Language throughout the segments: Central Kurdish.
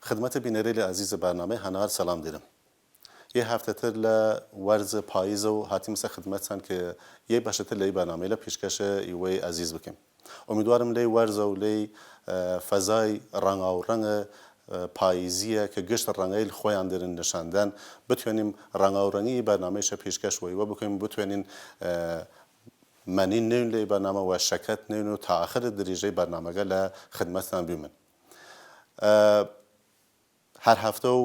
خدمت بینەرێلی عزیز برنامه هەنار سەڵام دێرم. یه هەفتەتر لە وەرز پاییز و هاتیمسە خدمەتتان کە یه بەشتر لەی بەرنامەی لە پیشکەشە ئیوەی عزیز بکەم. ئومیدوارم لەی وەرزە و لەی فەزای ڕەنگاوڕەنگە پاییزیە کە گشت ڕەنگەی خۆیان دێرن نیشاندان بتوێنیم ڕەنگاوڕەنگی بەرنامەیشە پیشکەش وەیوە بکەین بتوێنین منین نوێن لەی بەرنامە و شەکەت نوێن و تا ئاخر دریژەی بەرنامەگە لە خدمەتتان بیمن. هەر هەفتە و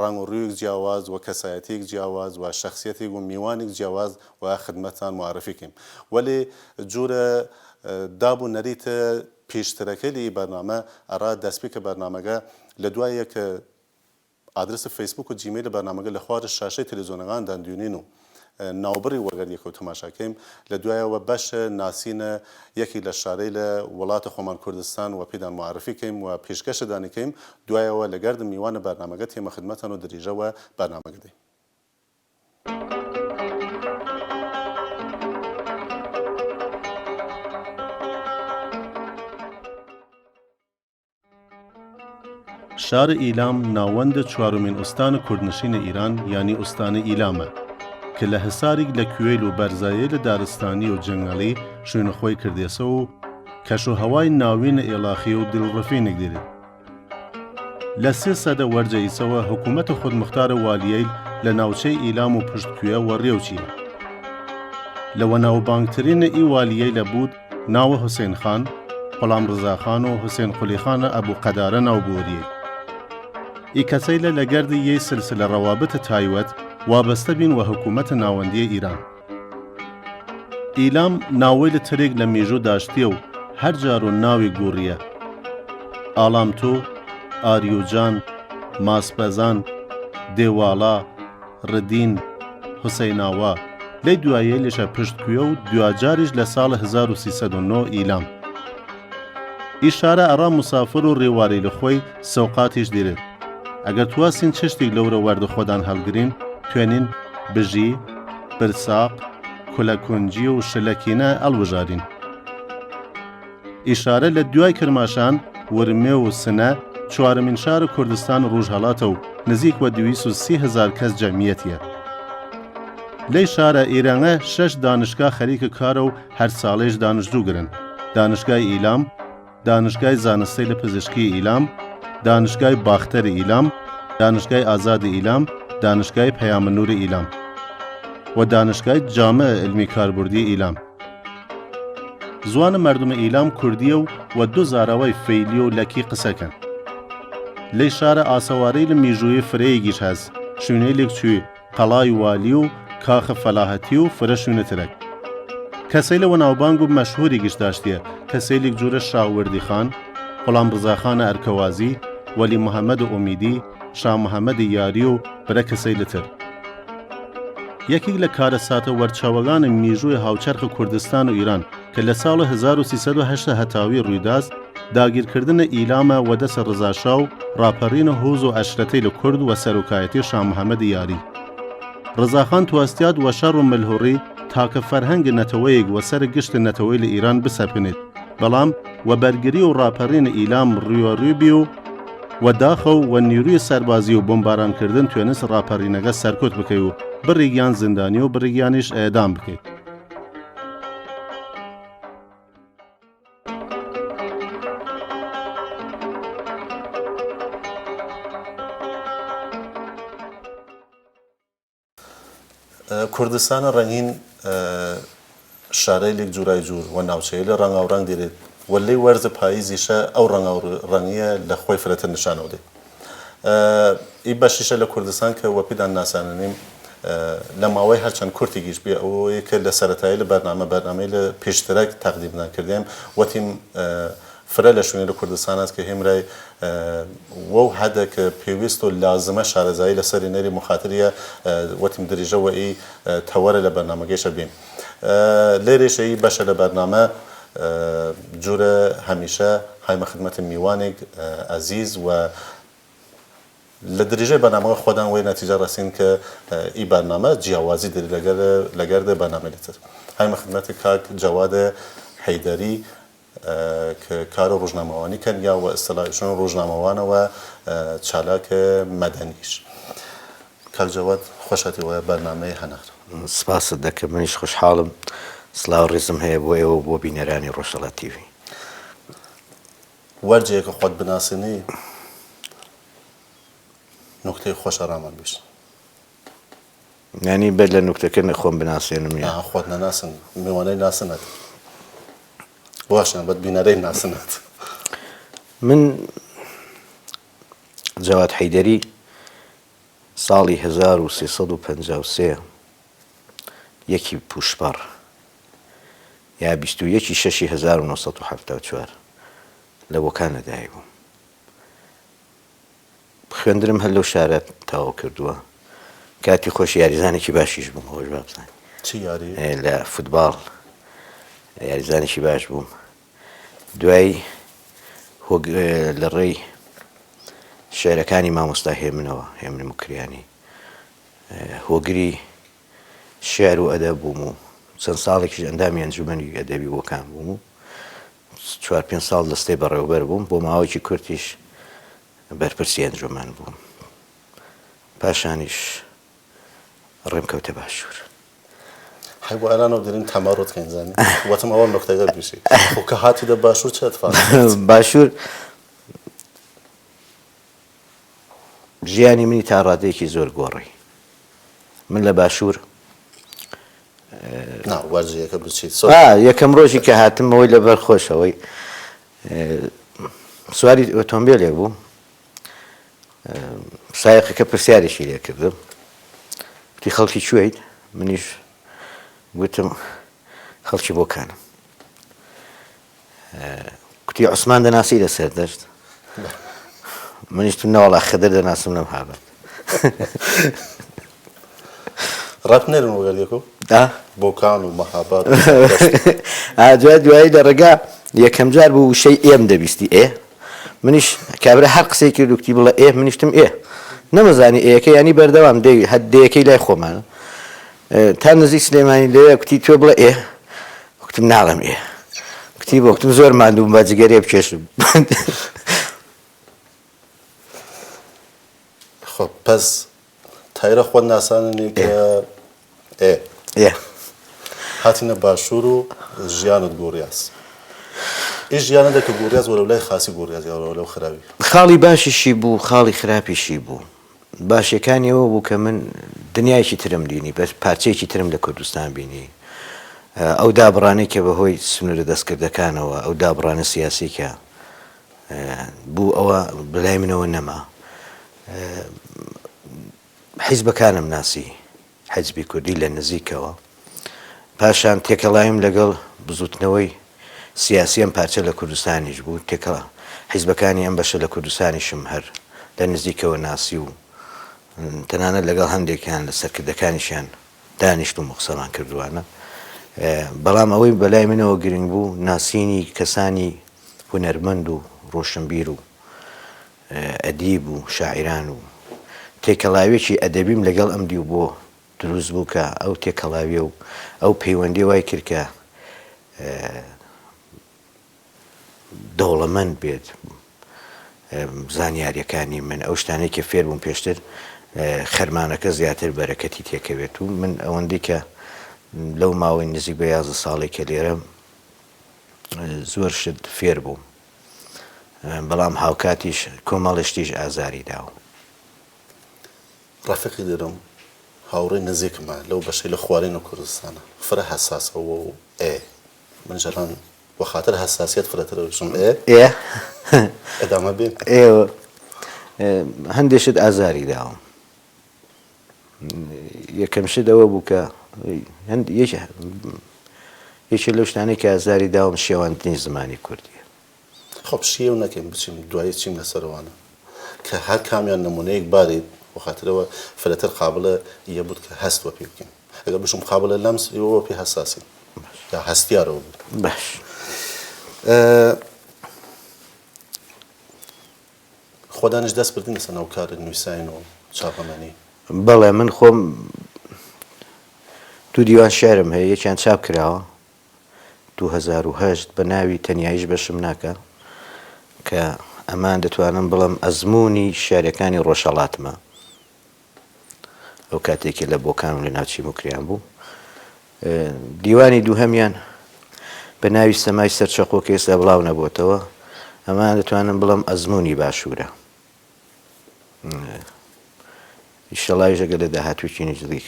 ڕنگ و ڕوویەک جیاواز و کەسایەتێک جیاواز و شخصیەتێک و میوانێک جیاواز و خدمەتتان معرفیکەین. وەلی جورە دابوو نەریتە پێشترەکەی لەی بەرنامە ئەڕا دەستپێ کە بەرنامەگە لە دوایە کە ئادرس فەیسبوک و جیمەیل بەرنامەگە لە خوارە شاشەی تەلەڤیزۆنەکان دوێنین و ناوبڕی وەرگەریەکە و تەماشاکەین لە دوایەوە بەشە ناسینە یەکی لە شارەی لە وڵاتە خۆمان کوردستان و پێدان معرفیکەین و پێشکەشە دانیکەین دوایەوە لە گەردە میوانە بەرنامەگە تێمە خدمەتان و دریژەوە بەرنامەگە دەین. شار ئیلام ناوەندە چوارمین ئوستانە کوردنشینە ئیران یانی ئوستانە ئیلامە کە لە هەسارێک لە کوێل و بەرزایە لە دارستانی و جەنگەڵی شوێنەخۆی کردێسە و کەش و هەوای ناوینە ئێڵاخی و دڵڕەفینێک دێت. لە 3 سەدە وەرجەئیسەوە حکوومەتە خودمختارە والیەیل لە ناوچەی ئیلام و پشتکوێ وەڕێوچیە. لەوە ناوبانگترینە ئی والیەی لە بود ناوە حوسێن خان، غولام ڕزاخان و حوسێن قولیخانە ئەبوو قەدارە ناوبووەریە. ئی کەسەی لە گەردی یەی سلسلە ڕەوابتە تایوەت وابەستە بین و حکوومەتە ناوەندیە ئیران. ئیلام ناوەی لە ترێک لە مێژوو داشتیە و هەر جار و ناوی گوڕیە. ئالامتۆ، ئاریوجان، ماسپەزان، دێواڵا، ڕدین، حوسەیناوە لەی دوایە لێشە پشتکوێ و دوجاریش لە ساڵە 1309 ئیلام. ئی شارە ئەڕا مسافر و ڕێواری لە خۆی سەوقاتیش دێرێت. ئەگەر تواسین چشتێک لەورە وەردە خۆدان هەڵگرین توێنین بژی، برساق، کولەکونجی و شلەکینە ئەڵبژارین. ئیشارە لە دوای کرماشان ورمێ و سنە چوارمین شارە کوردستان ڕۆژهەڵاتە و نزیک وە 230,000 کەس جەمیەتیە. لەی شارە ئێرانە 6 دانشگا خەریکە کارە و هەر ساڵێش دانشجوو گرن. دانشگای ئیلام، دانشگای زانستەی لە پزیشکی ئیلام، دانشگای باختەری ئیلام، دانشگای ئازادی ئیلام، دانشگای پەیامنووری ئیلام و دانشگای جامع علمی کاربردی ئیلام. زوانە مردمە ئیلام کوردیە و 2 زاراوای فەیلی و لەکی قسەکەن. لەی شارە ئاسەوارەی لە میژووی فرەیەکیش هەز شوێنەی لێکچووی قەڵای والی و کاخە فەلاهەتی و فرە شوێنەترەک. کەسەی لەوە ناوبانگ و مەشهوریگیش داشتیە کەسەی لێک جوورە شاوردی خان، غولام ڕزاخانە ئەرکەوازی، وەلی محەممەد ئومیدی، شاه محەممەدی یاری و برە کەسەی لەتر. یەکێک لە کارە ساتە وەرچاوەکانی میژووی هاوچەرخە کوردستان و ئیران کە لە ساڵە 1308 هەتاوی ڕوویداست داگیرکردنە ئیلامە و دەسە ڕزاشا و ڕاپەڕینە هۆز و ئەشرەتەی لە کورد و سەرۆکایەتی شاه محەممەدی یاری. ڕزاخان توەستیات و شەڕ و ملهوڕی تاکە فەرهەنگە نەتەوەیەک و سەر گشتە نەتەوەی لە ئیران بسەپنێت بەڵام و بەرگری و ڕاپەڕینە ئیلام ڕوویۆڕووبی و داخە و نیروی سەربازی و بۆمبارانکردن توێنس ڕاپەڕینەکە سەرکۆت بکەی و بڕێگیان زیندانی و بڕێگیانیش ئێدام بکەیت. کوردستانە ڕەنگین شارەی لێک جوورای جوور و ناوچەیە لە ڕەنگاوڕەنگ دێرێت وەلەی وەرزە پاییزیشە ئەو ڕەنگیە لە خۆی فرەتە نیشانەوە دێت. ئی بەشیشە لە کوردستان کە وە پێدان ناساننیم لە ماوەی هەرچەند کورتێکیش بێ ئەوەیە کە لە سەرەتایی لە بەرنامەی لە پێشترەک تەقدیمنان کردیم وەتیم فرە لە شوێنی لە کوردستان است کە هێمرای وەو هەدە کە پێویست و لازمە شارەزایی لە سەری نەری مخاتریە وەتیم دریژەوە ئی تەوەرە لە بەرنامەگەیشە بین. لێرێشە ئی بەشە لە بەرنامە جورە هەمیشە هایمە خدمەتە میوانێک عەزیز و لە دریژەی بەرنامەکە خۆدان وەی نەتیجە ڕەسین کە ئی بەرنامە جیاوازی دەری لەگەردە بەرنامەی لەتر. هایمە خدمەتە کاک جەوادە حەیدەری کە کارە ڕۆژنامەوانی کەن یاوە ئەستەلایشن ڕۆژنامەوانەوە چالاکە مەدەنیش کاکجەواد خۆشەتیوە بەرنامەی هەنار سپاست دەکەم منیش خۆشحاڵم سڵاو ڕێزم هەیە بۆ ئێوە بۆ بینەرانی ڕۆژهەڵات تیڤ وەرجێکە خۆت بناسینی نوکتەی خۆشە ڕامان بیست یانی بەر لە نوکتەکە نەخۆم بناسیێنم یا خۆت نەناسن میوانەی ناسنەت باشە بەت بینەرەی ناسنەت من جەواد حەیدەری ساڵی 1353 یەکی پوشپەڕ یا 21/6/1974 لە بۆکان لەدایک بووم خوێندرم هەر لەو شارە تاوا کردووە کاتی خۆش یاریزانێکی باشیش بووم خۆش بابزانین چی یاری؟ لە فوتباڵ یاریزانێکی باش بووم دوای لە ڕێی شێعرەکانی مامۆستا هێمنەوە هێمن مکریانی هۆگری شێعر و ئەدەب بووم و چەند ساڵێکیش ئەندامی ئەنجومەنی ئەدەبی بۆکان بووم و 4-5 ساڵ دەستەی بەڕێوەبەر بووم بۆ ماوەیەکی کورتیش بەرپرسی ئەنجومەن بووم پاشانیش ڕێم کەوتە باشوور هەی بۆ ئەلانەوە دەرین تەمەڕۆت کەنجانی وەتم ئەوە نقطەگە بیشی خۆ کە هاتی دە باشوور چێت باشوور ژیانی منی تا ڕادەیەکی زۆر گۆڕی من لە باشوور وەرجەکە بچیت یەکەم ڕۆژی کە هاتمەوەی لەبەر خۆشەوەی سواری ئۆتۆمبیلێک بوو سایقەکە پرسیارێکی لێ کردم وتی خەڵکی کوێیت منیش گوتم خەڵکی بۆکانم کوتی عوسمان دەناسی لەسەر دەشت منیشتم نەوەڵا خەدەر دەناسم لەم حالەت ڕەت نێرن وەگەردێکۆ بۆکان و مەهاباد دوایی لە ڕێگا یەکەم جار بوو وشەی ئێم دەبیستی ئێ منیش کابرا هەر قسەی کرد و کتی بڵێ ئێ منیشتم ئێ نەمەزانی ئەیەکە ینی بەردەوام هەر دەیەکەی لای خۆمانە تا نزیک سلێمانی لەوێ کوتی تۆ بڵێ ئێ وەکتم ناڵم ئێ کوتی بۆ وەکتم زۆر ماندووم با جگەرێ بکێشم خۆ پەس تایرە خۆت ناساننی کە ئێ هاتینە باشوور و ژیانت گۆڕیاس ئیش ژیانە دەکە گۆڕیاز وەرە لای خاسی گۆڕیاز یاوە لەو خراوی خاڵی باشیشی بوو خاڵی خراپیشی بوو باشەکانیەوە بوو کە من دنیایکی ترم بینی بەس پارچەیەکی ترم لە کوردستان بینی ئەو دابڕانەی کە بەهۆی سنوورە دەستکردەکانەوە ئەو دابڕانە سیاسی کە بوو ئەوە بەلای منەوە نەما حیزبەکانم ناسی حیزبی کوردی لە نزیکەوە پاشان تێکەڵایم لەگەڵ بزوتنەوەی سیاسی ئەم پارچە لە کوردستانیش بوو تێکەڵا حیزبەکانی ئەم بەشە لە کوردستانیشم هەر لە نزیکەوە ناسی و تەنانەت لەگەڵ هەندێکیان لە سەرکردەکانیشیان دانیشت و مقسەمان کردووانە بەڵام ئەوەی بەلای منەوە گرنگ بوو ناسینی کەسانی هونەرمەند و ڕۆشنبیر و ئەدیب و شاعیران و تێکەڵاوێکی ئەدەبیم لەگەڵ ئەم دیو بۆ دروست بوو کە ئەو تێکەڵاویە و ئەو پەیوەندی وای کرد کە دەوڵەمەند بێت زانیاریەکانی من ئەو شتانەی کە فێر بووم پێشتر خەرمانەکە زیاتر بەرەکەتی تێکەوێت و من ئەوەندەی کە لەو ماوەی نزیک بە 11 ساڵی کە لێرەم زۆر شت فێر بووم بەڵام هاوکاتیش کۆمەڵشتیش ئازاری داوە ڕافقی دەرم هاوڕێی نزیکمە لەو بەشەی لە خوارێنە کوردستانە فرە حساسەوە و من جەران بۆ خاطر حساسیت فرەتەرەوەشم ئەدامە بێن ئێوە هەندێشت ئازاری داوم یەکەم شت ئەوە بوو کە یەکێ لەو شتانەی کە ئازاری داوم شێواندنی زمانی کوردیە خۆ شێو نەکەین بچین دوایی چیم لەسەرەوانە کە هەر کامیان نمونەیەک بارێت بۆ خاطرەوە فرەتەر قابلە یەبوت کە هەست وە پێ بکەین ئەگەر بشم قابلە لەمس ئێوە پێ حساسی یا هەستیارەوە بوو باش خۆدانش دەست بردین لەسەر ناو کارە نووسین و چاپەمەنی بەڵێ من خۆم دوو دیوان شێعرم هەیە یەکیان چاپ کراوە 2010 بە ناوی تەنیاییش بەشم ناکە کە ئەمان دەتوانم بڵم ئەزمموی شارەکانی ڕۆژهەڵاتمە ئەو کاتێکی لە بۆکان و لە ناوچی مکریان بوو. دیوانی دووهەمیان بە ناوی سەمای سەرچەقۆ کە ئێستا بڵاو نەبووتەوە ئەمان دەتوانم بڵم ئەزمموی باشوورە. ئیشەڵای ژەگە لە داهاتووی نزیک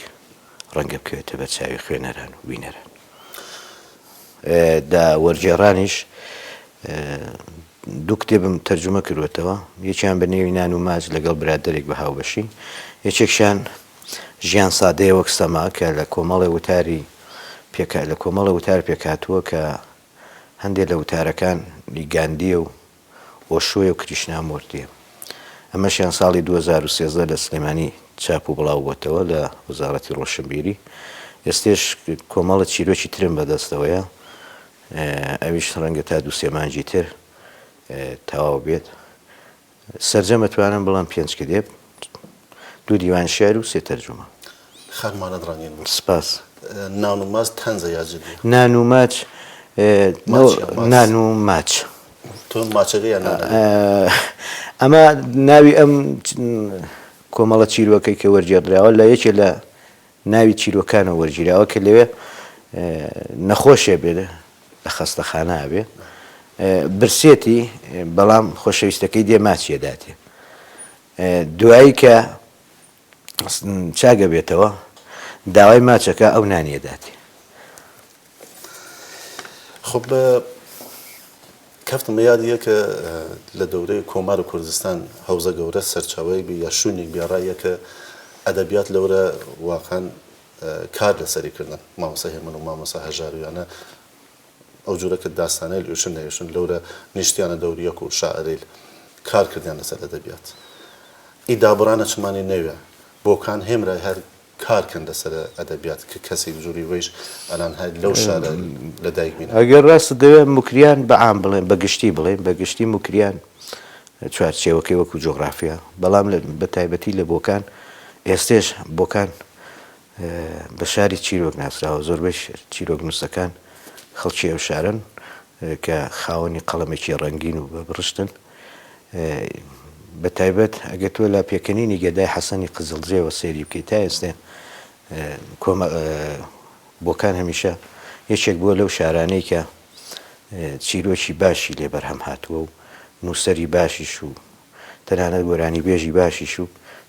ڕەنگە بکەوێتە بە چاوی خوێنەران و بینەران. دا وەرجێڕانیش دوو کتێبم تەرجمە کردوێتەوە، یەکیان بە نێوی نان و ماچ لەگەڵ برادێک بە هاوبەشی، یەکێکشان ژیان سادەیە وەک سەما کە لە کۆمەڵی وتاری لە کۆمەڵە وتار پێکاتووە کە هەندێک لە وتارەکان گاندیە و ئۆشۆیە و کریشنامۆردیە. ئەمەشیان ساڵی 2013 لە سلێمانی چاپ و بڵاو بۆتەوە لە وەزارەتی ڕۆشنبیری. ئێستێش کۆمەڵە چیرۆکی ترم بەدەستەوەیە، ئەویش ڕەنگە تا 2-3 مانگی تر تەواو بێت. سەرجەم ئەتوانم بڵام 5 کتێب، 2 دیوان شێعر و 3 تەرجومە. خانمانە دڕانین بوو. سپاس. نان و ماچ تەنزە یا جدی؟ نان و ماچ نان و ماچ. تۆ ماچەکەیان ئەمە ناوی ئەم کۆمەڵە چیرۆکەی کە وەرجێڕراوە لە یەکێ لە ناوی چیرۆکانەوە وەرگیراوە کە لەوێ نەخۆشێ بێت لە خەستەخانە بێ برسێتی، بەڵام خۆشەویستەکەی دێ ماچیە داتێ. دوایی کە چاگە بێتەوە داوای ماچەکە ئەو نانیە داتێ. خب کەفتمە یادیە کە لە دەورەی کۆمار و کوردستان هەوزە گەورە سەرچاوی بی یا شوونێک بیاڕایە کە ئەدەبیات لەورە واقعاً کار لەسەریکردن مامۆستا هێمن و مامۆستا هەژاریانە ئەو جوورەکە داستانەی لێشن نەێشن لەورە نیشتیانە دەوریەک و شاعریل کار کردیان لەسەر ئەدەبیات. ئیدابڕانە چمانی نەوێ بۆکان هێمرای هەر کارکەن لەسەر ئەدەبیات کە کەسی جووری وێش ئەلان هەر لەو شارە لە دایک بینە. ئەگەر ڕاست دەوێت مکریان بەعام بڵێن بەگشتی بڵێن بەگشتی مکریان چوارچێوەکەی وەکو جۆغرافیا، بەڵام بە تایبەتی لە بۆکان ئێستێش بۆکان بە شاری چیرۆک ناسراوە. زۆربەی چیرۆک نووسەکان خەڵکی ئەو شارن کە خاوەنی قەڵەمێکی ڕەنگین و بەبڕشتن. بە تایبەت ئەگە تۆ لە پێکەنینی گەدای حەسەنی قزڵجێەوە سێری بکەیت تا ئێستا بۆکان هەمیشە یەکێک بووە لەو شارانەی کە چیرۆکی باشی لێ بەرهەم هاتووە و نووسەری باشیش و تەنانەت گۆرانی بێژی باشیش و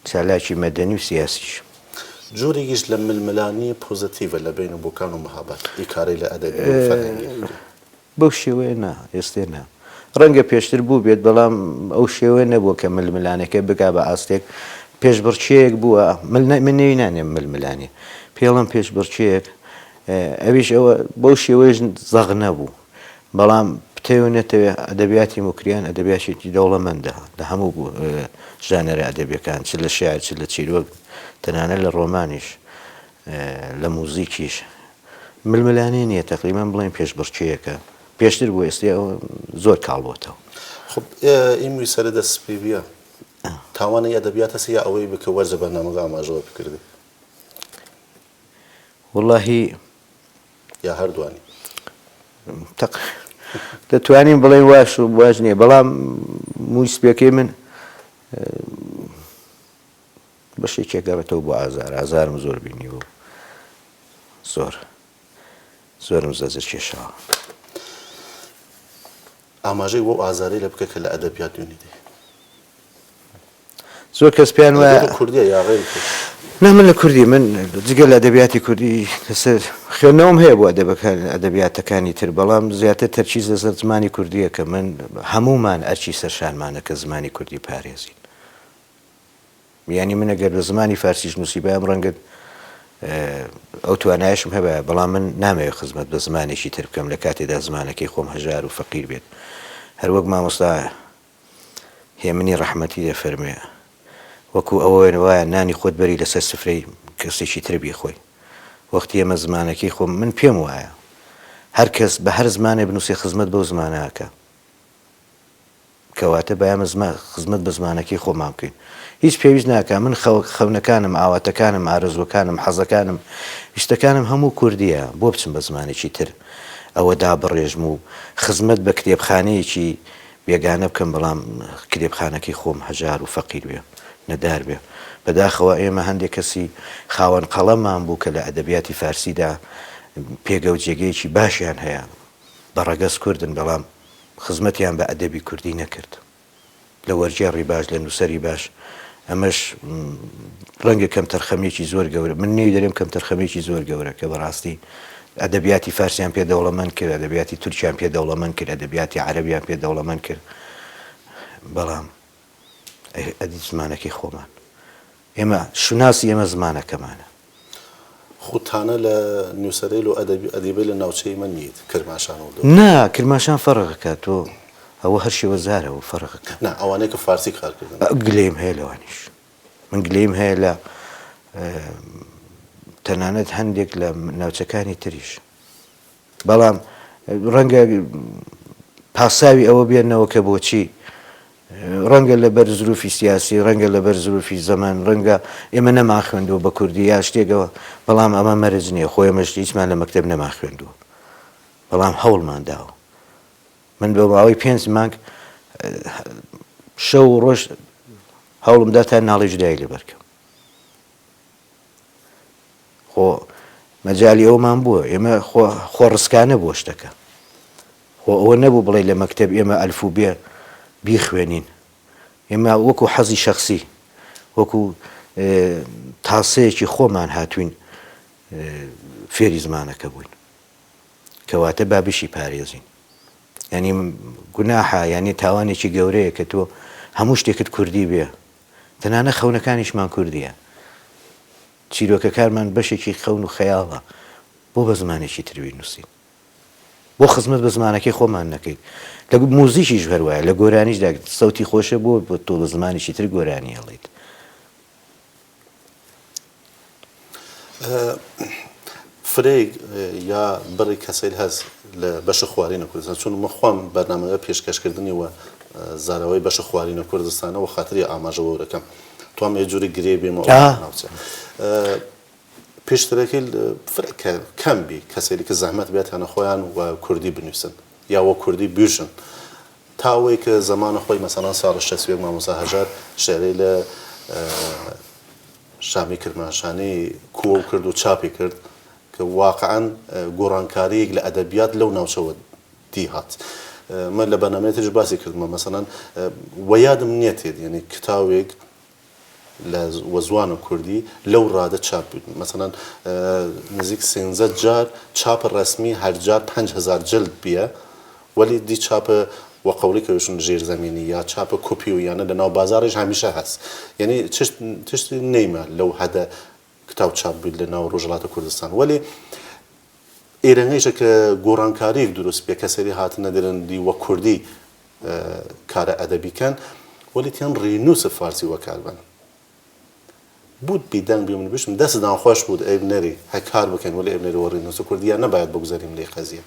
چالاکی مەدەنی و سیاسیش. جۆرێکیش لە ململانی پۆزتیڤە لە بین بۆکان و مەهابەت ئیکارەی لە ئەدەبی فەرهەنگی بەو شێوەیە نا ئێستێ نا ڕەنگە پێشتر بوو بێت، بەڵام ئەو شێوە نەبووە کە ململانەکە بگا بە ئاستێک پێشبڕچەیەک بووە. من نەوی نانێم ململانی پێڵم پێشبڕچەیەک، ئەویش ئەوە بەو شێوەیەش زەغ نەبوو، بەڵام پتەوێنێتەوە ئەدەبیاتی مکریان ئەدەبیاتێکی دەوڵەمەندە لە هەموو ژانەرە ئەدەبیەکان، چ لە شێعر چ لە چیرۆک، تەنانەت لە ڕۆمانیش لە موزیکیش ململانی نییە. تەقریبان بڵێن پێشبڕچەیەکە پێشتر بوو، ئێستا زۆر کاڵبۆتەوە. خب ئیموی سەرە دەستپێویە تاوانە ئەدەبیات هەسی یا ئەوەی بکە وەرزە بەرنامەکە ئاماژەوە بکردی وڵڵاهی یا هەردووانی دەتوانین بڵێن واش و واژ نییە، بەڵام مووی سپێکەی من بەشێکێک گەڕێتەوە بۆ ئازارم زۆر بینی و زۆرم زەزر کێشەوە. ئاماژەی بۆ ئازارەی لە بکە کە لە ئەدەبیات دوێنی دێ زۆر کەس پێیان وایە کوردیە یا غێر نا من لە کوردی من جگە لە ئەدەبیاتی کوردی لەسەر خوێندنەوەم هەیە بۆ ئەدەبیاتەکانی تر، بەڵام زیاتر تەرکیز لەسەر زمانی کوردیە کە من هەمومان ئەرچی سەرشانمانە کە زمانی کوردی پارێزین. یعنی من ئەگەر لە زمانی فارسیش نووسیبایەم ڕەنگە ئەو توانایشم هەبە، بەڵام من نامەوێت خزمەت بە زمانێکی تر بکەم لە کاتێدا زمانەکەی خۆم هەژار و فەقیر بێت. هەروەک مامۆستا هێمنی ڕەحمەتی دەفەرمێ وەکو ئەوە وایە نانی خۆت بەری لەسەر سفرەی کەسێکی تر بیخۆی. وەختی ئێمە زمانەکەی خۆم من پێم وایە هەر کەس بە هەر زمانێ بنووسێ خزمەت بەو زمانەکە، کەواتە بەیامە خزمەت بە زمانەکەی خۆمان بکەین. هیچ پێویست ناکە من خەونەکانم، ئاواتەکانم، ئارەزوەکانم، حەزەکانم، ویستەکانم هەموو کوردیە، بۆ بچم بە زمانێکی تر ئەوە دابڕێژم و خزمەت بە کتێبخانەیەکی بێگانە بکەم بەڵام کتێبخانەکەی خۆم هەژار و فەقیر بێ نەدار بێ بەداخەوە ئێمە هەندێک کەسی خاوەن قەڵەممان بوو کە لە ئەدەبیاتی فارسیدا پێگە و جێگەیەکی باشیان هەیە بەڕەگەز کوردن بەڵام خزمەتیان بە ئەدەبی کوردی نەکرد لە وەرجێڕی باش لە نووسری باش ئەمەش ڕەنگە کەم تەرخەمێکی زۆر گەورە من نێوی دەرێم کەم تەرخەمێکی زۆر گەورە کە بەڕاستی ئەدەبیاتی فارسیان پێ دەوڵەمەند کرد ئەدەبیاتی تورکیان پێ دەوڵەمەند کرد ئەدەبیاتی عەرەبیان پێ دەوڵەمەند کرد بەڵام ئەدی زمانەکەی خۆمان ئێمە شوناسی ئێمە زمانەکەمانە خوتانە لە نووسەرێل و ئەدیبەی لە ناوچەی من نیت کرماشان و نا کرماشان فەرقەکە تۆ ئەوە هەر شێوە زارەوە فەرقەکە نا ئەوانەیە کە فارسی کارکردن گلەیم هەیە لەوانیش من گلەیم هەیە لە تەنانەت هەندێک لە ناوچەکانی تریش بەڵام ڕەنگە پاساوی ئەوە بێنەوە کە بۆچی ڕەنگە لەبەر زروفی سیاسی ڕەنگە لەبەر زروفی زەمان ڕەنگە ئێمە نەما خوێندووە بە کوردی یا شتێکەوە بەڵام ئەمە مەرج نییە خۆی ئێمەش هیچمان لە مەکتەب نەما خوێندووە بەڵام هەوڵمان داوە من بە ماوەی 5 مانگ شەو و ڕۆژ هەوڵمدا تا ناڵی جودایی لێبەرکەم خۆ مەجای ئەومان بووە ئێمە خۆ ڕسکانە بۆ شتەکە خۆ ئەوە نەبوو بڵێ لە مەکتەب ئێمە ئەلفوبێ بیخوێنین ئێمە وەکو حەزی شەخسی وەکو تاسەیەکی خۆمان هاتوین فێری زمانەکە بووین کەواتە بابشی پارێزین ینی گوناحە ینی تاوانێکی گەورەیە کە تۆ هەموو شتێکت کوردی بێ تەنانە خەونەکانیشمان کوردیە چیرۆکەکارمان بەشێکی خەون و خەیاڵە بۆ بە زمانێکی تروی نووسین بۆ خزمەت بە زمانەکەی خۆمان نەکەیت لە موزیکیش هەروایە لە گۆرانیشدا سەوتی خۆشە بۆ تۆ بە زمانێکی تر گۆرانی هەڵیت فرێک یا بڕی کەسەی هەز لە بەشە خوارینە کوردستان چون مەخوام بەرنامەکە پێشکەشکردنیوە زاراوەی بەشە خوارینە کوردستانەوە خاطری ئاماژەوەرەکەم توام یە جووری گرێ بێمەوە ناوچە پێشترەکەی کەم بی کەسێکی کە زەحمەت بێتیانە خۆیان و کوردی بنووسن یا وە کوردی بیژن تاوەی کە زەمانە خۆی مەسەڵەن ساڵی 60 مامۆستا هەژار شێعرەی لە شامی کرماشانی کووە کرد و چاپی کرد کە واقعاً گۆڕانکاریەک لە ئەدەبیات لەو ناوچەوە دی هات من لە بەرنامەیەکیش باسی کردمە مەسەڵەن وەیادم نیەتێت یعنی کتاوێک لە وەزوانە کوردی لەو ڕادە چاپ بووین مەسەڵەن نزیک 13 جار چاپە ڕەسمی هەر جار 5000 جلد بیە وەلی دی چاپە وەقەولی کەوشن ژێرزەمینی یا چاپە کوپی و یانە لە ناو بازاڕیش هەمیشە هەست یعنی تشتی نەیمە لەو هەدە کتاب چاپ بیت لە ناو ڕۆژهەڵاتە کوردستان وەلی ئێرەنگەیشە کە گۆڕانکاریەک دروست بێ کەسەری هاتنە دەرەندی وە کوردی کارە ئەدەبیکەن وەلی تیان ڕێنووسە فارسی وەکاربن بود بیدەنگ بێ من بشم دەستدان خۆش بود ئەی بنەری هەکار بکەن وەلی ئەی بنەری وەڕێنووسە کوردیان نەباید بگوزاریم لێ قەزیە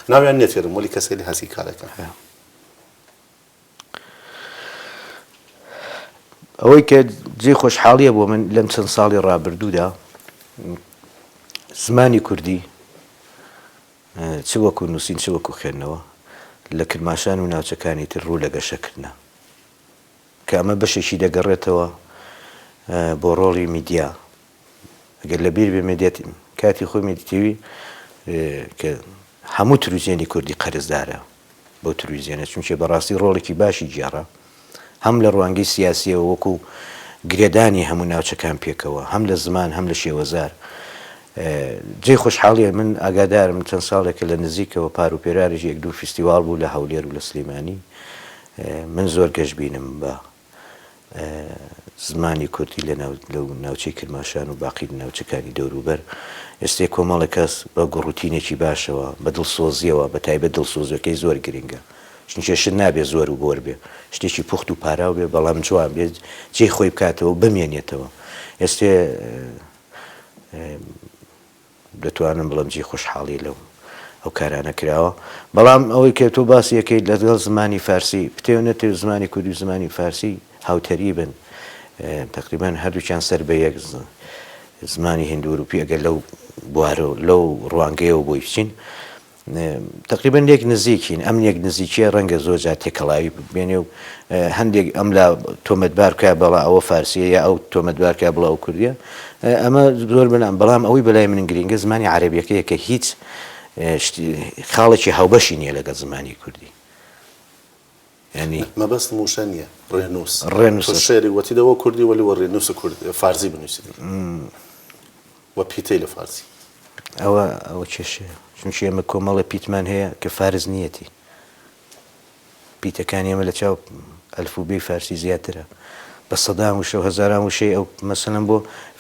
ناویان نێتێرم وەلی کەسێری هەسی کارەکە ئەوەی کە جێ خۆشحاڵیە بۆ من لەم چەند ساڵی ڕابردوودا زمانی کوردی چ وەکو نووسین چ وەکو خوێندنەوە لە کرماشان و ناوچەکانی تر ڕوو لە گەشەکردنە کە ئەمە بەشێکی دەگەڕێتەوە بۆ ڕۆڵی میدیا ئەگەر لەبیر بێ مێدیات کاتی خۆی مێدیتیوی کە هەموو ترویزیۆنی کوردی قەرزدارە بۆ ترویزیۆنە چونکە بەڕاستی ڕۆڵێکی باشی گێڕە هەم لە ڕوانگەی سیاسیەوە وەکو گرێدانی هەموو ناوچەکان پێکەوە هەم لە زمان هەم لە شێوەزار جێ خۆشحاڵیە من ئاگادارم چەند ساڵێکە لە نزیکەوە پاروپێرارێکی 1-2 فیستیواڵ بوو لە هەولێر و لە سلێمانی من زۆر گەشت بینم بە زمانی کوردی لەو ناوچەی کرماشان و باقی ناوچەکانی دەوروبەر ئێستا کۆمەڵی کەس بە گوڕوتینێکی باشەوە بە دڵسۆزیەوە بە تایبەت دڵسۆزەکەی زۆر گرنگە چونکە شت نابێ زۆر و بۆر بێ شتێکی پوخت و پاراو بێ بەڵام جوان بێت جێی خۆی بکاتەوە بمێنێتەوە ئێستا دەتوانم بڵم جێ خۆشحاڵی لەو ئەو کارانە کراوە بەڵام ئەوەی کە تۆ باسی یەکەی لەگەڵ زمانی فارسی پتێونەتێ زمانی کوردی و زمانی فارسی هاوتەری بن تقریبان هەردووچیان سەر بە یەک زمانی هندووروپی ئەگەر لەو بوارە لەو ڕوانگەیەوە بۆی بچین تقریبا یەک نزیکین ئەم یەک نزیکیە ڕەنگە زۆر جار تێکەڵاوی بێنێ و هەندێک ئەم لە تۆمەتبار بکە بەڵا ئەوە فارسیە یا ئەو تۆمەتبار بکە بڵاو کوردیە ئەمە زۆر بنام بەڵام ئەوەی بەلای من گرینگە زمانی عەرەبیەکەیە کە هیچ خاڵێکی هاوبەشی نییە لەگەڵ زمانی کوردی ینی مەبەست موشە نییە ڕێنووس ڕێنووس شێری وەتیدەوە کوردی وەلی وە ڕێنووسە کورد فارزی بنووسی وە پیتەی لە فارسی ئەوە کێشەیە چونکی ئێمە کۆمەڵە پیتمان هەیە کە فارز نیەتی پیتەکانی ئێمە لە چاو ئەلفوبێی فارسی زیاترە بە سەدان وشە و هەزاران وشەی ئەو مەسەلەن بۆ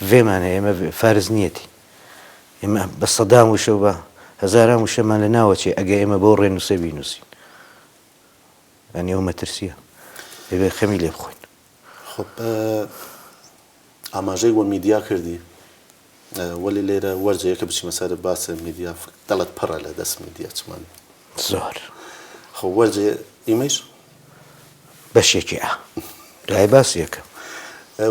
vێمان هەیە ئێمە فارز نیەتی ئێمە بە سەدان وشە و بە هەزاران وشەمان لە ناوەچێ ئەگە ئێمە بۆ ڕێنووسە بینووسین ئەنی ئەو مەترسیە دەبێ خەمی لێ بخۆین خۆ ئاماژەی وە میدیا کردی وەلی لێرە وەرجەیەکە بچمە سەر باسە میدیا دەڵت پەڕە لە دەست میدیا چمان زۆر خۆ وەرجێ ئیمەش بەشێکی دوای باس یەکەم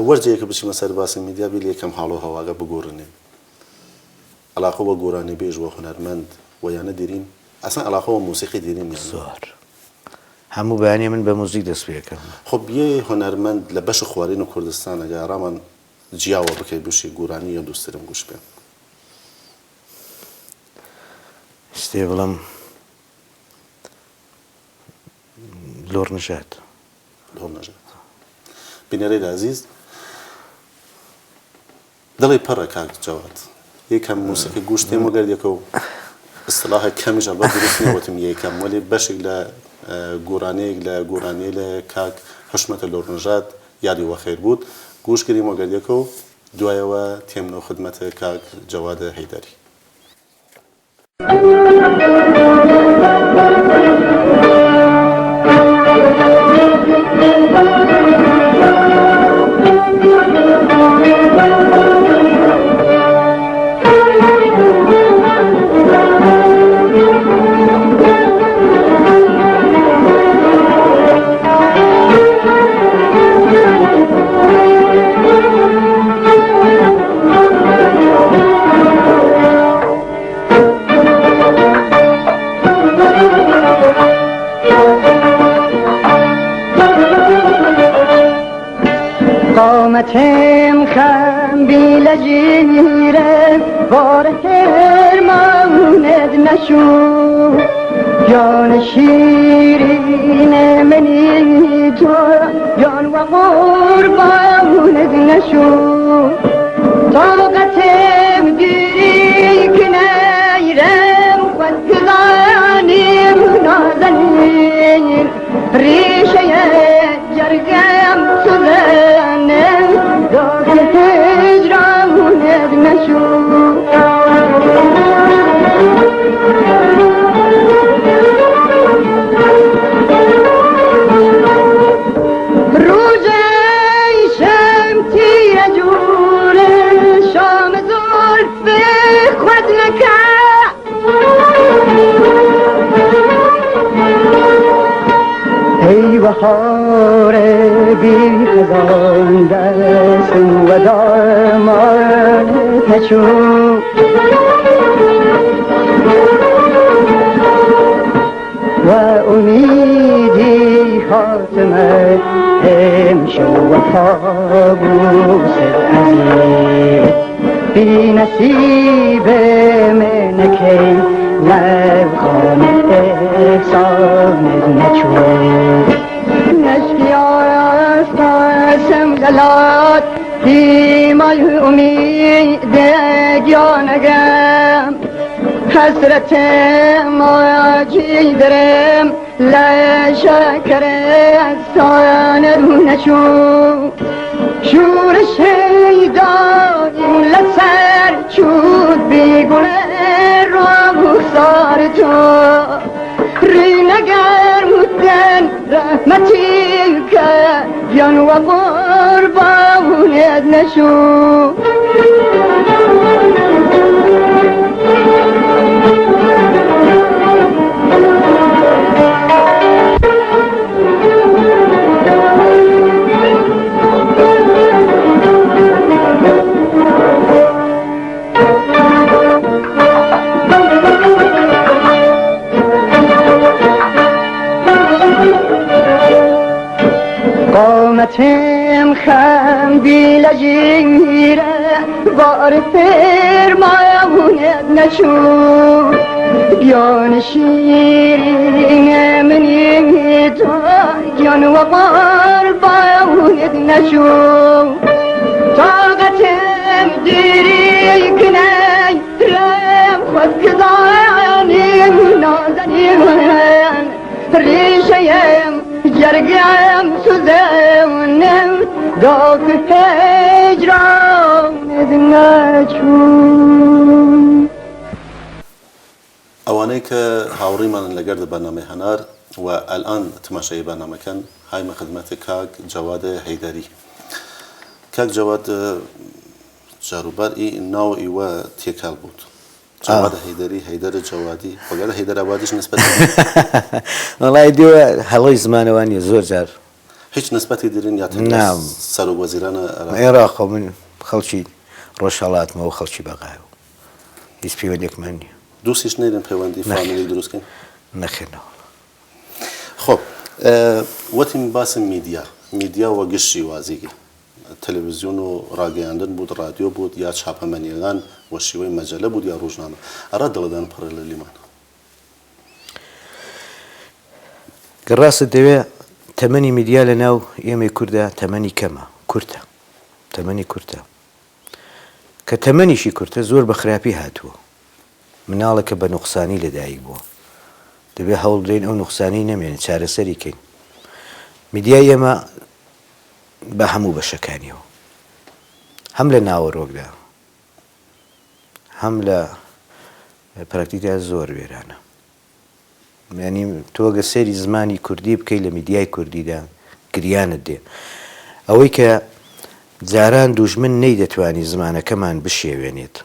وەرجەیەکە بچمە سەر باسی میدیا بی یەکەم حاڵ و هەواگە بگۆڕنێ علاقە بە گۆرانی بێژ وە هونەرمەند وەیانە دیرین ئەسان علاقە بە موسیقی دیرین زۆر هەموو بەیانی من بە موزیک دەست پێەکەم خۆ بێ هونەرمەند لە بەش خوارین و کوردستانە گاڕامان جیاوە بکەی بشی گۆرانی یا دووسترم گوش پێ ستێ بڵم لۆڕ نژات بینەرەی عزیز دڵی پەڕە کاک جەواد یەکەم موسیقی گوش تێم وەگەردێکە و ئستلاحە کەمیش ئەڵبەت دروست نەوەتم یەکەم وەلی بەشێک لە گۆرانەیەک لە گۆرانیە لە کاک حشمەتە لۆڕنژاد یادی وەخێر بوود گوشکردی وەگەردێکە و دوایەوە تێمنەوە خدمەتە کاک جەوادە هەیدەری قامتم خم بیل جیره بار کرمانت نشو جان شیرین منی تو جان و قربانت نشو طاقتم دیری که نیرم خود گذانیم نازنین ریشه جرگم سزنم داخل هجرانت نشو بهار بی خزان دست و دامان کشو و امیدی خاتمت امشو و خابوس عزیز بی نصیب منکی لبخان احسان نچو نشکی آست قسم غلات دیمای امید جانگم حسرت ماجی درم لشکر سان نشو شور شیدایی لسر چود بیگونه را بخسار تو رینگر مدن رحمتی که جان و قربانت نشو زحمتم خم بیلجیره بار فرمایونه نشو گیان شیرین منی تو گیان وقار بایونه نشو طاقتم دیری کنی رم خود کزانیم نازنیم ریشیم جرگیم سوزونم داک هجران نچون ئەوانەی کە هاوڕێمانن لەگەر بەرنامەی هەنار و ئەلان تماشای بەرنامەکەن هایمە خدمەتی کاک جەواد هەیدەری. کاک جەواد جاروبەر ناو ئیوە تێکەڵ بوود. جەواد هەیدەری هەیدەرە جەوادی وەگەر هەیدەر ئەوادیش نسبەت وەڵای دیوە هەڵۆی زمانەوانی زۆر جار هیچ نسبەتی دیرین یا سەرۆک وەزیرانە عێراق من خەڵکی ڕۆژهەڵاتمەوە و خەڵکی بەغایەوە هیچ پەیوەندێکمان نییە. دووسیش نێرن پەیوەندی فامیلی دروستکەین نەخێنەوە. خۆ وەتیم باسم میدیا وە گشتی وازیگی تەلەڤیزیۆن و ڕاگەیاندن بوو ڕادیۆ بوو یا چاپەمەنیەکان وە شێوەی مەجەلە بوو یا ڕۆژنامە ئەڕە دڵدان پڕە لە لیمان. گەڕاستە دەوێت تەمەنی میدیا لە ناو ئێمەی کووردا تەمەنی کەمە کورتە تەمەنی کورتە کە تەمەنیشی کورتە زۆر بە خراپی هاتووە مناڵەکە بە نوقسانی لەدایک بووە دەبێت هەوڵ بدەین ئەو نوقسانی نەمێنێت چارەسەری کەین. میدیای ئێمە بە هەموو بەشەکانیەوە هەم لە ناوەڕۆکدا هەم لە پراکتیکدا زۆر وێرانە. ینی تۆگە سەیری زمانی کوردی بکەی لە میدیای کوردیدا گریانت دێ ئەوەی کە جاران دوژمن نەیدەتوانی زمانەکەمان بشێوێنێت.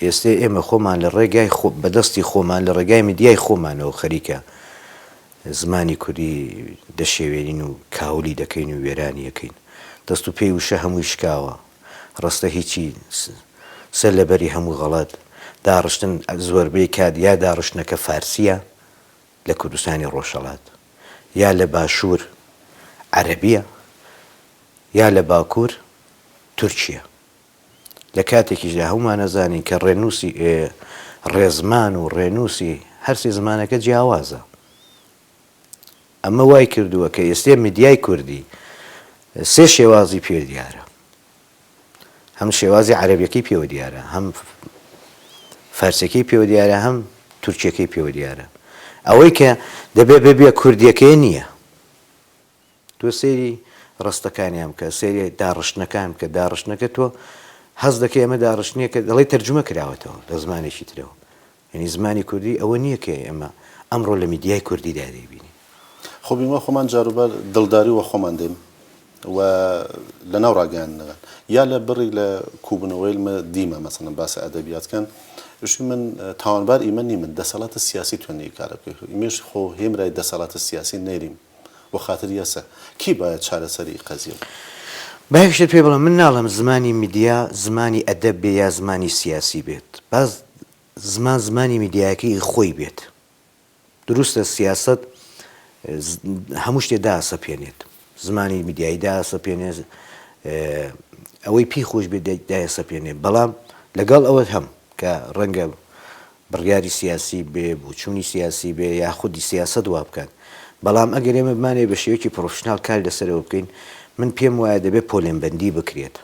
ئێستا ئێمە خۆمان لە ڕێگای بەدەستی خۆمان لە ڕێگای میدیای خۆمانەوە خەریکە زمانی کوردی دەشێوێنین و کاولی دەکەین و وێرانیەکەین. دەست و پێی وشە هەمووی شکاوە ڕستە هیچی سەر لەبەری هەموو غەڵەت داڕشتن زۆربەی کات یا داڕشتنەکە فارسیە لە کوردستانی ڕۆژهەڵات یا لە باشوور عەرەبیە یا لە باکوور تورکیە. لە کاتێکیشدا هەمومان نەزانین کە ڕێنووسی ڕێزمان و ڕێنووسی هەرسی زمانەکە جیاوازە. ئەمە وای کردووە کە ئێستا میدیای کوردی سێ شێوازی پێ دیارە هەم شێوازی عەرەبیەکەی پێوە دیارە هەم فارسەکەی پێوە دیارە هەم تورکیەکەی پێوە دیارە. ئەوەی کە دەبێت ببێ کوردیەکەی نییە تۆ سەیری ڕستەکانیان کە سەیری داڕشتنەکان کە داڕشتنەکە تۆ هەز دەکەی ئەمە داڕشتنیە کە دەڵێ تەرجمە کراوەتەوە لە زمانێکی ترەوە. یعنی زمانی کوردی ئەوە نییە کە ئێمە ئەمڕۆ لە میدیای کوردیدا دەیبینی. خۆ بیمە خۆمان جاروبەر دڵداری وە خۆمان دێم و لە ناو ڕاگەیاندنەکان یا لە بڕی لە کوبنەوەی دیمە مەسەڵەن باسە ئەدەبیاتکەن شوی من تاوانبار ئیمەنی من دەسەڵاتە سیاسی توێنەی کارە بکەیت ئیمێش خۆ هێمرای دەسەڵاتە سیاسی نەیریم بۆ خاتر یاسە کی باید چارەسەری قەزیە. باەکشت پێ بڵم من ناڵم زمانی میدیا زمانی ئەدەب بێ یا زمانی سیاسی بێت باز زمانی میدیاکەی خۆی بێت. دروستە سیاست هەموو شتێ داسەپێنێت زمانی میدیایی داسەپێنێت ئەوەی پێی خۆش بێت دایسەپێنێت بەڵام لەگەڵ ئەوەت هەم کە ڕەنگە بڕیاری سیاسی بێ بوچوونی سیاسی بێ یا خودی سیاست وا بکات بەڵام ئەگەر ئێمە بمانێ بە شێوەیەکی پرۆفشنال کار لەسەرەوە بکەین من پێم وایە دەبێت پۆلێنبەندی بکرێت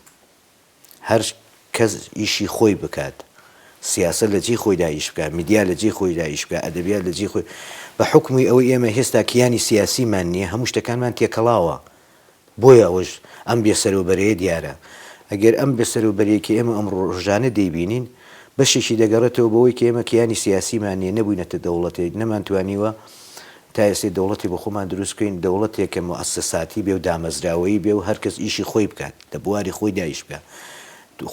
هەر کەس ئیشی خۆی بکات سیاست لە جێی خۆیدا ئیش بکات میدیا لە جێی خۆیدا ئیش بکات ئەدەبیات لە جێی خۆی بە حکمی ئەوەی ئێمە هێستا کیانی سیاسیمان نییە هەموو شتەکانمان تێکەڵاوە بۆیە ئەوەش ئەم بێسەروبەرەیە دیارە ئەگەر ئەم بێسەروبەرەیەکی ئێمە ئەم ڕۆژانە دەیبینین بەشێکی دەگەڕێتەوە بەوەی کە ئێمە کیانی سیاسیمان نییە نەبووینەتە دەوڵەتێک نەمانتوانیوە تا ئێستا دەوڵەتی بۆ خۆمان دروستکەین دەوڵەتێک کە موسساتی بێ و دامەزراوەیی بێ و هەرکەس ئیشی خۆی بکات لە بواری خۆی دایش بکات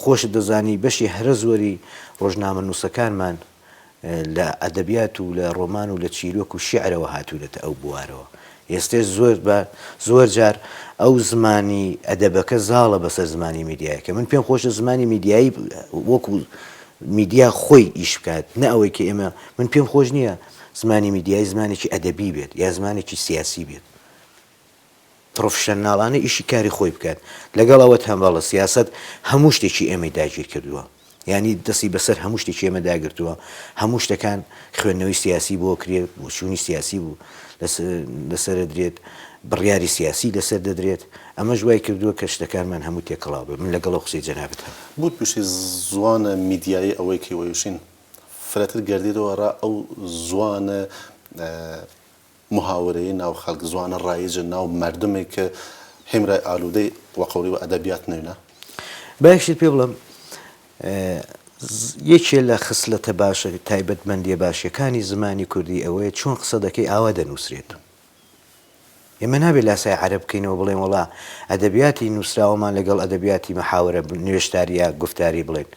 خۆشت دەزانی بەشی هەرە زۆری ڕۆژنامە نووسەکانمان لە ئەدەبیات و لە ڕۆمان و لە چیرۆک و شیعرەوە هاتوونەتە ئەو بوارەوە ئێستا زۆر جار ئەو زمانی ئەدەبەکە زاڵە بەسەر زمانی میدیایەکە من پێم خۆشە زمانی میدیایی وەکو میدیا خۆی ئیش بکات نە ئەوەی کە ئێمە من پێم خۆش نییە زمانی میدیایی زمانێکی ئەدەبی بێت یا زمانێکی سیاسی بێت پرۆفشناڵانە ئیشی کاری خۆی بکات لەگەڵەوە هەمباڵە سیاست هەموو شتێکی ئێمە داگیر کردووە ینی دەستی بەسەر هەموو شتێکی ئێمە داگرتووە هەموو شتەکان خوێندنەوەی سیاسی بۆ کرێت بۆچوونی سیاسی بوو لەسەر درێت بڕیاری سیاسی لەسەر دەدرێت ئەمە ژوای کردووە کە شتەکانمان هەموو تێکەڵاو بێ من لەگەڵ قسەی جەنابەت بوو تووشی زوانە میدیایی ئەوەی کەوەیشین فرەتر گردیدەوە ڕا ئەو زوانە محاورەی ناو خەڵک زوانە ڕایجە ناو مردمێک کە هێمرای ئالوودەی وەقەوری و ئەدەبیات نوێنە باشیت پێ بڵم یەکێ لە خسلەتە باشە تایبەتمەندیە باشیەکانی زمانی کوردی ئەوەیە چۆن قسە دەکەی ئاوا دەنووسرێت ئێمە نابێت لاسای عەرەب بکەینەوە بڵێن وڵا ئەدەبیاتی نووسراوەمان لەگەڵ ئەدەبیاتی مەحاورە نوێشتاریە گفتاری بڵێن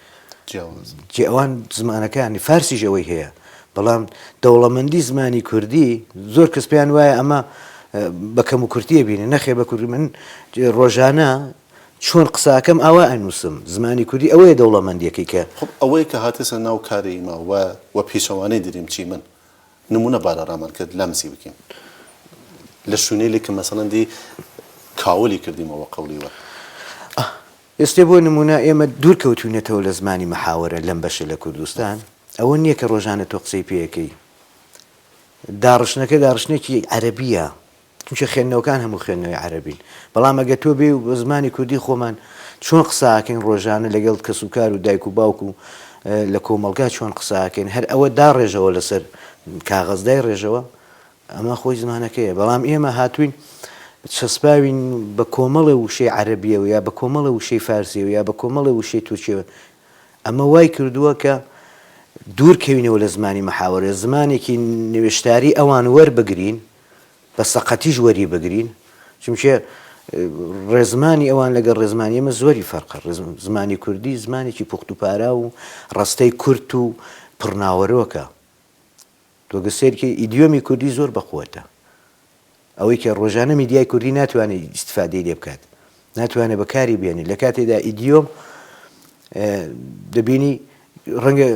جێ ئەوان زمانەکانی فارسیش ئەوەی هەیە بەڵام دەوڵەمەندی زمانی کوردی زۆر کەس پێیان وایە ئەمە بەکەم و کورتیە بینێ نەخێ بە کوردی من ڕۆژانە چۆن قساکەم ئەوە ئەنووسم زمانی کوردی ئەوەیە دەوڵەمەندیەکەی کە ئەوەی کە هاتەسە ناو کارێمە و پێشەوانەی دریم چی من نمونە بارەڕامان کرد لەمسی بکەین لە شوێنەی کە مەسەڵەن دی کاولی کردیمەوە قەولیوە ئێستا بۆ نمونە ئێمە دوور کەوتوینەتەوە لە زمانی مەحاورە لەم بەشە لە کوردستان ئەوە نییە کە ڕۆژانە تۆ قسەی پێەکەی داڕشنەکە داڕشنێکی عەرەبیە چونکە خوێندنەوەکان هەموو خوێندنەوەی عەرەبین بەڵام ئەگە تۆ بێ و بە زمانی کوردی خۆمان چۆن قساکەین ڕۆژانە لەگەڵ کەس و کار و دایک و باوک و لە کۆمەلگا چۆن قساکەین هەر ئەوە داڕێژەوە لەسەر کاغەزدای ڕێژەوە ئەمە خۆی زمانەکەیە بەڵام ئێمە هاتوین چەسپاوین بە کۆمەڵە وشەی عەرەبیەوە یا بە کۆمەڵە وشەی فارسیەوە یا بە کۆمەڵە وشەی تورکیەوە ئەمە وای کردووە کە دوور کەوینەوە لە زمانی مەحاورە زمانێکی نوێشتاری ئەوان وەربگرین بە سەقەتیش وەری بگرین چونکە ڕێزمانی ئەوان لەگەڵ ڕێزمانی ئەمە زۆری فەرقە زمانی کوردی زمانێکی پوخت و پارا و ڕستەی کورت و پڕناوەرۆکە تۆگە سێرکی ئیدیۆمی کوردی زۆر بەخۆتە ئەوەی کە ڕۆژانە میدیای کوردی ناتوانێت ئیستفادەی لێ بکات ناتوانێت بەکاری بێنێت لە کاتێکدا ئیدیۆم دەبینی ڕەنگە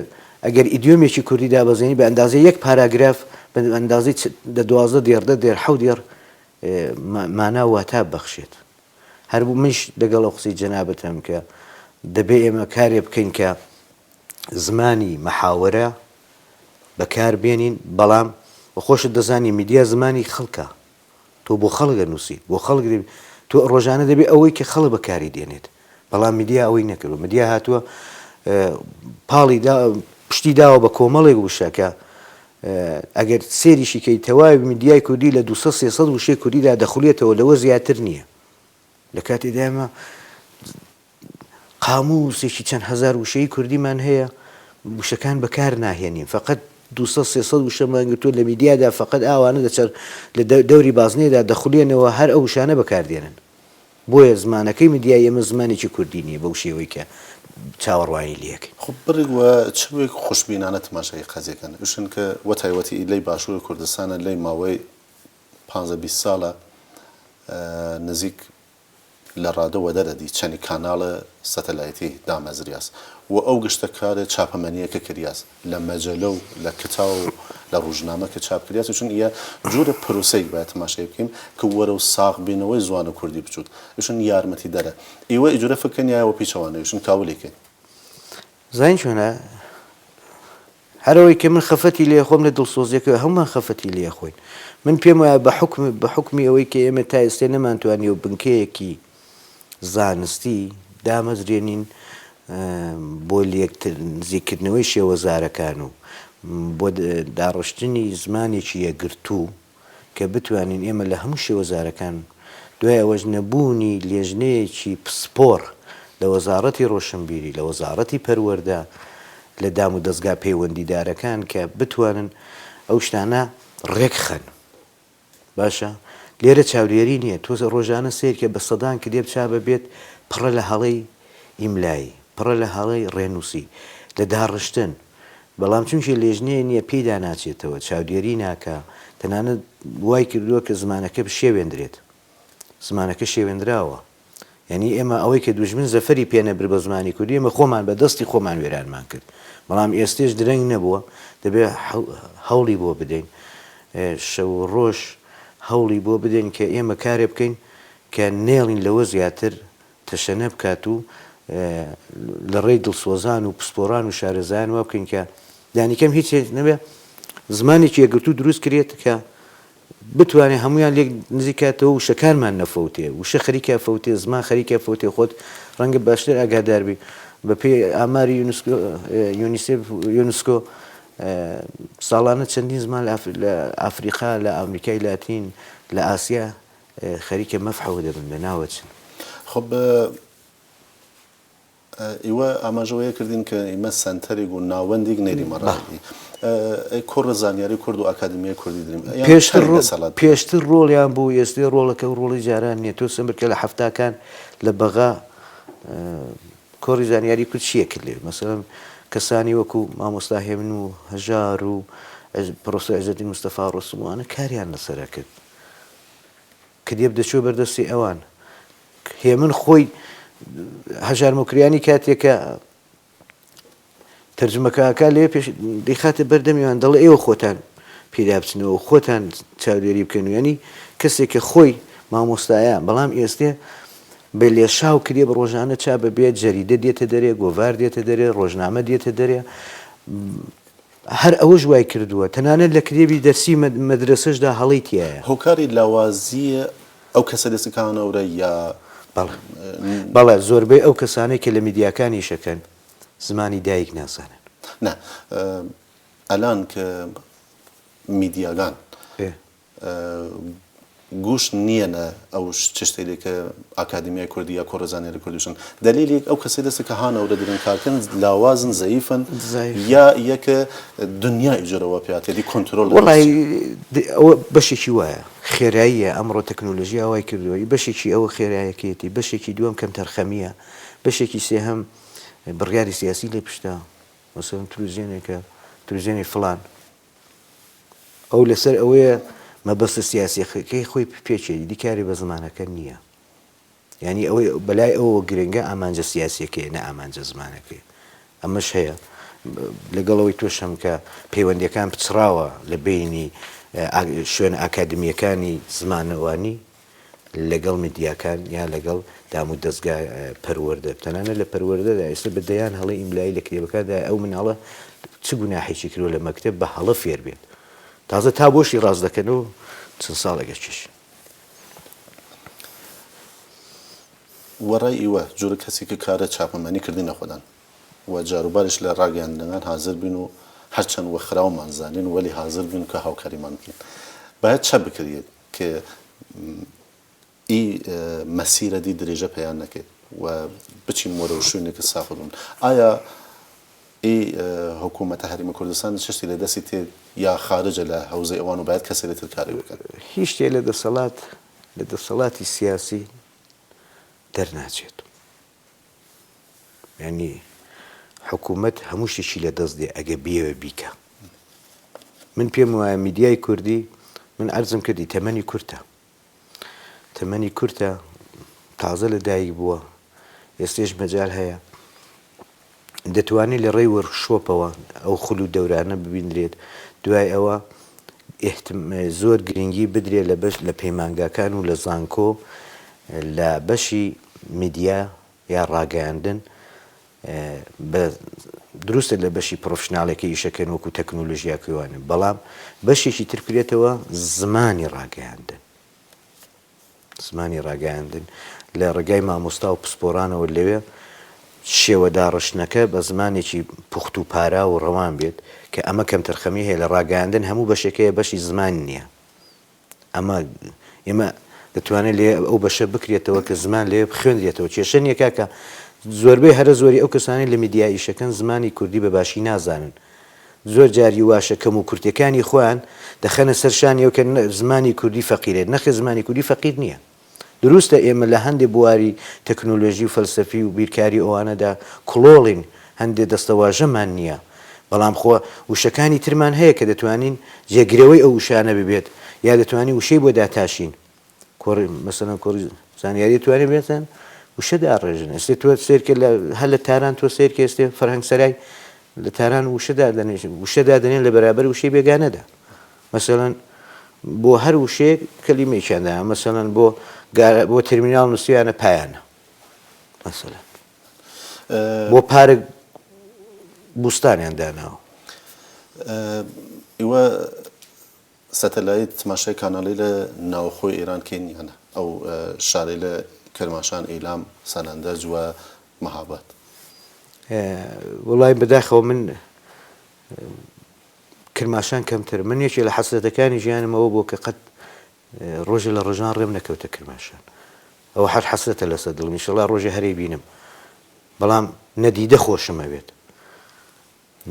ئەگەر ئیدیۆمێکی کوردی دابەزێنی بە ئەندازە یەک پاراگراف بە ئەندازی دە 12 دێردە دێر حەوت دێر مانا واتا بەخشێت هەر بوو منش لەگەڵ قسەی جەنابەتم کە دەبێ ئێمە کارێ بکەین کە زمانی مەحاورە بەکار بێنین بەڵام بەخۆشت دەزانی میدیا زمانی خەڵکە تۆ بۆ خەڵک نووسیت بۆ خەڵک تۆ ڕۆژانە دەبێ ئەوەی کە خەڵک بەکاری دێنێت بەڵام میدیا ئەوەی نەکردو میدیا هاتووە پاڵی پشتی داوە بە کۆمەڵێک وشەکە ئەگەر سێریشی کەی تەواوی میدیای کوردی لە 200-300 وشەی کوردیدا دەخولێتەوە لەوە زیاتر نییە لە کاتێکدا ئێمە قاموسێکی چەند هەزار وشەی کوردیمان هەیە وشەکان بەکار ناهێنین فقط 200-300 وشەمان گرتووە لە میدیادا فقط ئاوانە دەچەر لە دەوری بازنێدا دەخولێنەوە هەر ئەو وشانە بەکاردێنن بۆیە زمانەکەی میدیای ئێمە زمانێکی کوردی نییە بەو شێوەی کە چاوەڕوانی لەکەین خب بڕێک چوێک خوشببینانە تماشای قەزیەکەن وشن کە وە تایوەتی لی باشووری کوردستانە لی ماوەی 15-20 ساڵە نزیک لە ڕادەوە دەردی چەندی کاناڵە سەتەلایەتی دامەزریاس و ئەو گشتە کارە چاپەمەنیەکە کریاس لە مەجەلە و لە کتاو و لە ڕۆژنامە کە چاپ کریاس چون ئە جوورە پرۆسەی باید تماشای بکەین کە وەرە و ساغ بینەوەی زوانە کوردی بچوت وشن یارمەتی دەرە ئێوە ئیجورە فکەن یاوە پیچەوانە وشن کاولێکن زین چۆنە هەرەوەی کە من خەفەتی لێ خۆم لە دڵسۆزیەکە هەمومان خەفەتی لێ خۆین من پێم وایە بە حکمی ئەوەی کە ئێمە تا ئێستا نەمانتوانێ و بنکەیەکی زانستی دامەزرێنین بۆ نزیکردنەوەی شێوەزارەکان و بۆ داڕشتنی زمانێکی یەکگرتوو کە بتوانین ئێمە لە هەموو شێوەزارەکان دوای ئەوەش نەبوونی لێژنەیەکی پسپۆر لە وەزارەتی ڕۆشنبیری لە وەزارەتی پەروەردە لە دام و دەستگا پەیوەندیدارەکان کە بتوانن ئەو شتانە ڕێکخەن باشە لێرە چاودێری نییە تۆ ڕۆژانە سیر کە بە سەدان کە دێب چابە بێت پڕە لە هەڵەی ئیملایی پڕە لە هەڵەی ڕێنووسی لە داڕشتن بەڵام چونکە لێژنەیە نییە پێیدا ناچێتەوە چاودێری ناکە تەنانەت وای کردووە کە زمانەکە شێوێندرێت زمانەکە شێوێنراوە یعنی ئێمە ئەوەی کە دوژمن زەفەری پێنەبر بە زمانی کوردی ئێمە خۆمان بە دەستی خۆمان وێرانمان کرد بەڵام ئێستێش درەنگ نەبووە دەبێت هەوڵی بۆ بدەین شەو ڕۆژ هەوڵی بۆ بدەین کە ئێمە کارێ بکەین کە نێڵین لەوە زیاتر تەشەنە بکات و لە ڕێی دڵسۆزان و پسپۆران و شارەزایان وا بکەین کە دانیکەم هیچ نەبێ زمانێکی یەکگرتو دروست کرێت کە بتوانێت هەمویان لێک نزیکاتەوە وشەکانمان نەفەوتێ وشە خەریکە فەوتێ زمان خەریکە فەوتێ خۆت ڕەنگە باشتر ئاگاداربی بە پێی ئاماری یونسکۆ ساڵانە چەندین زمان لە ئافریقا لە ئەمریکای لاتین لە ئاسیا خەریکە مەفحەوە دەبن بە ناوەچن. خب ئێوە ئاماژەوەیە کردین کە ئێمە سنتەرێک و ناوەندێک نێری مەڕایی کۆڕە زانیاری کورد و ئاکادمیای کوردی دریم پێشتر ڕۆڵیان بوو ئێستا ڕۆڵەکە و ڕۆڵی جاران نییە تۆ سمبرکە لە هەفتاکان لە بەغا کۆڕی زانیاری کورد چیە کرد لێ مەسەڵەن کەسانی وەکو مامۆستا هێمن و هەژار و پرۆفسۆر عیزەدین مستەفا ڕۆستومانە کاریان لەسەرە کرد کە دێب دەچۆ بەردەستی ئەوان هێمن خۆی هەژار مکریانی کاتێکە تەرجمەکەکە لێ پێش دەیخاتە بەردەمیان دەڵێ ئێوە خۆتان پێدا بچنەوە خۆتان چاودێری بکەن و ینی کەسێکە خۆی مامۆستایە بەڵام ئێستێ بە لێشاو کرێ بە ڕۆژانە چا بەبێت جەریدە دێتە دەرێ گۆڤار دێتە دەرێ ڕۆژنامە دێتە دەرێ هەر ئەوە ژوای کردووە تەنانەت لە کرێبی دەرسی مەدرسەشدا هەڵی تایە هۆکاری لاوازیە ئەو کەسە دەستەکانەوەرە یا بەڵێ زۆربەی ئەو کەسانەی کە لە میدیاکانی شەکەن زمانی دایک ناسانن نه ئەلان کە میدیاگان گوش نییەنە ئەو چشتێکە ئاکادمیای کوردی یا کۆڕەزانیاری کوردیشن دلیلێک ئەو کەسی دەست کە هانەورە دەرن کارکردن لاوازن زەیفن یا یەکە دنیای جۆرەوە پێاتی کۆنتترۆل وڵی ئەوە بەشێکی وایە خێراییە ئەمڕۆ تەکنۆلژی ئەوای کردووەی بەشێکی ئەوە خێرایەکێتی بەشێکی دووەم کەم تەرخەمیە بەشێکی سێهەم بڕیاری سیاسی لێ پشتا مەسەڵەن تلویزیۆنێکە تلویزیۆنی فڵان ئەو لەسەر ئەوەیە مەبەستە سیاسیەکەی خۆی پێچێتی دیکاری بە زمانەکە نییە ینی ئەوەی بەلای ئەوە گرنگە ئامانجە سیاسیەکەی نە ئامانجە زمانەکەی ئەمەش هەیە لەگەڵەوەی تۆشەم کە پەیوەندیەکان پچراوە لە بینی شوێن ئاکادمیەکانی زمانەوانی لەگەڵ میدیاکان یا لەگەڵ دام و دەستگا پەروەردە تەنانە لە پەروەردەدا ئێستا بەدەیان هەڵی ئیملایی لە کتێبەکاندا ئەو مناڵە چ گوناحێکی کردووە لە مەکتب بە هەڵە فێر بێت تازە تا بۆشی ڕاست دەکەنەوە چەند ساڵێکە چش وەڕای ئیوە جۆرە کەسێکە کارە چاپەمەنی کردی نەخۆدان و جاروبارش لە ڕاگەاندنەکان حاضر بین و هەرچەند وەخراومان زانین وەلی حاضر بین کە هاوکاریمان بکەین باید چە بکرێت کە ئی مەسیرە دی درێژە پێیان نەکەێت و بچین وەرە و شوێنێکە ساخدون ئایا ئی حکوومەتە هەرێمی کوردستان شتی لە دەستی تێ یا خارجە لە هەوزەی ئەوان و باید کەسێتتر کاری بکەن هیچ شتێ لە دەسەڵاتی سیاسی دەرناچێت ینی حکوومەت هەموو شتێکی لە دەست دێ ئەگە بیەوە بیکە من پێم وایە میدیای کوردی من عەرزم کردی تەمەنی کورتە تازە لە دایک بووە ئێستێش مەجال هەیە دەتوانێت لە ڕێی وەرشۆپەوە ئەو خولو دەورانە ببیندرێت دوای ئەوە زۆر گرنگی بدرێت لە بەش لە پەیمانگاکان و لە زانکۆ لە بەشی میدیا یا ڕاگەیاندن دروستە لە بەشی پرۆفشناڵێکی ئیشەکەن وەکو تەکنۆلۆژیاکەوانە بەڵام بەشێکی تر بکرێتەوە زمانی ڕاگەیاندن لە ڕێگای مامۆستا و پسپۆرانەوە لەوێ شێوە داڕشنەکە بە زمانێکی پوخت و پارا و ڕەوان بێت کە ئەمە کەم تەرخەمی هەیە لە ڕاگەاندن هەموو بەشێکەیە بەشی زمان نییە ئەمە ئێمە دەتوانێت لێ ئەو بەشە بکرێتەوە کە زمان لێ خوێندرێتەوە کێشە نییە کاکە زۆربەی هەرە زۆری ئەو کەسانی لە میدیای شەکەن زمانی کوردی بە باشی نازانن زۆر جاری واشە کەم و کورتەکانی خۆیان دەخەنە سەرشانیەوە کە زمانی کوردی فەقیرێت نەخێ زمانی کوردی فەقیر نییە دروستە ئێمە لە هەندێک بواری تەکنۆلۆژی و فەلسەفی و بیرکاری ئەوانەدا کڵۆڵین هەندێک دەستەواژەمان نییە بەڵام خۆ وشەکانی ترمان هەیە کە دەتوانین جێگرەوەی ئەو وشانە ببێت یا دەتوانین وشەی بۆ داتاشین مەسەڵەن کۆڕی زانیاری توانێت بێتن وشە داڕێژن ئێستا تۆ سێرکە هەر لە تاران تۆ سێرکە ئێستێ فەرهەنگ سەرای لە تاران وشە دادەنێن لە بەرابەر وشەی بێگانەدا مەسەڵەن بۆ هەر وشەیەک کەلیمەیەکیاندایە مەسەڵەن بۆ تەرمیناڵ نووسیانە پایانە مەسەڵەن بۆ پارک بوستانیان داناوە ئێوە سەتەلایت تماشای کاناڵی لە ناوخۆی ئێران کێنیانە ئەو شارەی لە کرماشان ئەیلام سەنەندەج وە مەهابەت وڵای بەداخەوە من کرماشان کەمتر من یەکێ لە حەسرەتەکانی ژیانمەوە بۆ کە قەت ڕۆژە لە ڕۆژان ڕێم نەکەوتە کرماشان ئەوە هەر حەسرەتە لەسەر دڵم ئینشەڵا ڕۆژێ هەرەی بینم بەڵام نەدیدە خۆشمەوێت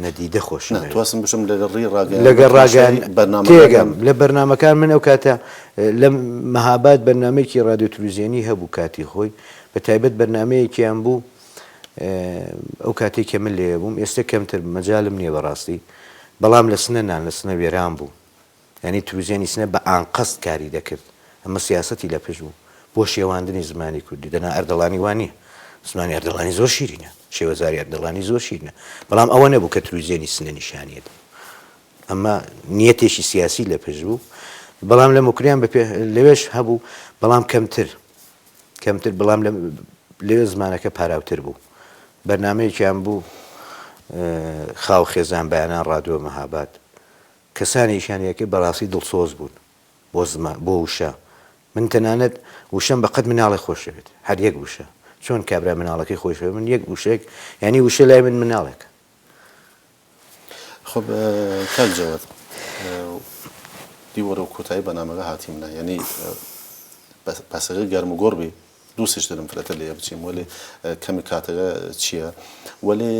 نەدیدە خۆش تواسم بشم لەگەڕ ڕاگەان تێگەم لە بەرنمەکان من ئەو کاتە لە مەهاباد بەرنمەیەکی رادیۆ تلویزیۆنی هەبوو کاتی خۆی بە تایبەت بەرنمەیەکیان بوو ئەو کاتێک کە من لێ بووم ئێستا کەمتر مەجالم نییە بەڕاستی بەڵام لە سنەنان لە سنە وێران بوو ینی تلویزیۆنی سنە بە ئانقەست کاری دەکرد ئەمە سیاسەتی لە پێش بوو بۆ شێواندنی زمانی کوردی دەنا ئەردەڵانی وانە زمانی ئەردەڵانی زۆر شیرینە شێوەزاری ئەردەڵانی زۆر شیرینە بەڵام ئەوە نەبوو کە تلویزیۆنی سنە نیشانیت ئەمە نیەتێکی سیاسی لە پێش بوو بەڵام لە مکریان لەوێش هەبوو بەڵام کەمتر بەڵام لەوێ زمانەکە پاراوتر بوو بەرنمەیەکیان بوو خاو خێزان بەیانان ڕادیۆ مەهاباد کەسانی شانیەکە بەڕاستی دڵسۆز بوون بۆ وشە من تەنانەت وشەم بەقەت مناڵی خۆشەوێت هەر یەک وشە چۆن کابرا مناڵەکەی خۆشەوێت من یەک وشێک ینی وشە لای من مناڵێک خب کاک جەواد دیوەرە و کۆتایی بەنامەکە هاتیمە ینی پاسەکە گەرم و گۆڕ بێ دووسش دەرم فرەتە لێ بچیم وەێ کەمی کاتەکە چییە وەێ